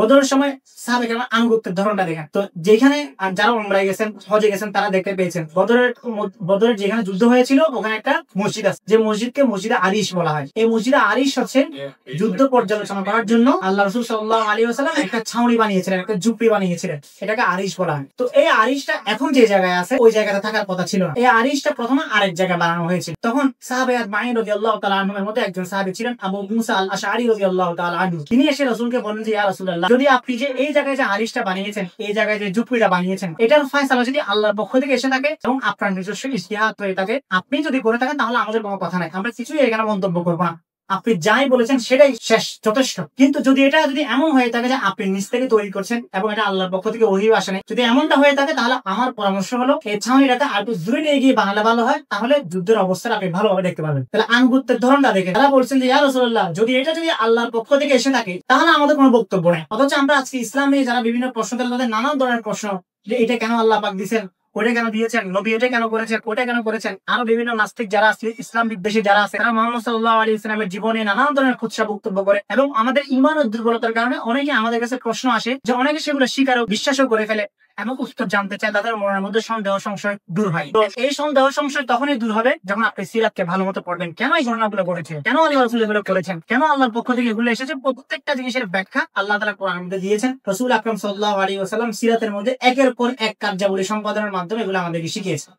বদরের সময় সাহাবায়ে কেরাম আনুগত্যের ধরনটা দেখেন। তো যেখানে যারা উমরায় গেছেন, হজে গেছেন তারা দেখতে পেয়েছেন বদরের যেখানে যুদ্ধ হয়েছিল ওখানে একটা মসজিদ আছে, যে মসজিদকে মসজিদে আরিশ বলা হয়। এই মসজিদে আরিশ হচ্ছে যুদ্ধ পর্যালোচনা করার জন্য আল্লাহ রাসূল সাল্লাল্লাহু আলাইহি ওয়াসাল্লাম একটা ছাউনি বানিয়েছিলেন, একটা ঝুপড়ি বানিয়েছিলেন, এটাকে আরিশ বলা হয়। তো এই আরিশটা এখন যে জায়গায় আছে ওই জায়গাতে থাকার কথা ছিল না। এই আরিশটা প্রথমে আরেক জায়গায় বানানো হয়েছিল। তখন সাহাবায়ে আজমাইন রাদিয়াল্লাহু তাআলা আনহুর মধ্যে একজন সাহাবী ছিলেন আবু মুসা আল আশআরী রাদিয়াল্লাহু তাআলা আনহু। তিনি এসে রাসূলকে বললেন যে ইয়া রাসূলুল্লাহ, যদি আপনি যে এই জায়গায় যে আরিশটা বানিয়েছেন, এই জায়গায় যে ঝুপড়িটা বানিয়েছেন, এটার ফয়সালা যদি আল্লাহর পক্ষ থেকে এসে থাকে এবং আপনার নিজস্ব ইজতিহাদ হয়ে থাকে, আপনি যদি করে থাকেন তাহলে আমাদের কোনো কথা নাই, আমরা কিছুই এখানে মন্তব্য করবো না, আপনি যাই বলেছেন সেটাই শেষ, যথেষ্ট। কিন্তু যদি এমন হয়ে থাকে যে আপনি নিজ থেকে তৈরি করছেন এবং এটা আল্লাহর পক্ষ থেকে ওহী আসে নাই, যদি এমনটা হয়ে থাকে তাহলে আমার পরামর্শ হলো এই ছাউনিটাকে আর একটু দূরে নিয়ে গিয়ে বানালে ভালো হয়, তাহলে যুদ্ধের অবস্থাটা আপনি ভালোভাবে দেখতে পাবেন। তাহলে আনুগত্যের ধরনটা দেখে তারা বলছেন যে ইয়া রাসূলুল্লাহ, যদি আল্লাহর পক্ষ থেকে এসে থাকে তাহলে আমাদের কোনো বক্তব্য নেই। অথচ আমরা আজকে ইসলামে যারা বিভিন্ন প্রশ্ন দেন তাদের নানান ধরনের প্রশ্ন, যে এটা কেন আল্লাহ পাক দিয়েছেন, ওটা কেন দিয়েছেন, নবী এটা কেন করেছেন, ওটা কেন করেছেন। আরো বিভিন্ন নাস্তিক যারা আছে, ইসলাম বিদ্বেষী যারা আছে, তারা মুহাম্মদ সাল্লাল্লাহু আলাইহি ওয়াসাল্লামের জীবনে নানান ধরনের কুৎসা বক্তব্য করে এবং আমাদের ঈমানের দুর্বলতার কারণে অনেকে আমাদের কাছে প্রশ্ন আসে যে অনেকে সেগুলো স্বীকার ও বিশ্বাসও করে ফেলে এবং উত্তর জানতে চায়, তাদের মনের মধ্যে সন্দেহ সংশয় দূর হয়। তো এই সন্দেহ সংশয় তখনই দূর হবে যখন আপনি সিরাতকে ভালো মতো পড়বেন, কেন এই ঘটনাগুলো ঘটেছে, কেন আল্লাহ রাসূল এগুলো করেছেন, কেন আল্লাহর পক্ষ থেকে এগুলো এসেছে, প্রত্যেকটা জিনিসের ব্যাখ্যা আল্লাহ তাআলা কোরআনের মধ্যে দিয়েছেন। রাসূল আকরাম সাল্লাল্লাহু আলাইহি ওয়াসাল্লাম সিরাতের মধ্যে একের পর এক কার্যাবলী সম্পাদনের মাধ্যমে এগুলো আমাদেরকে শিখিয়েছেন।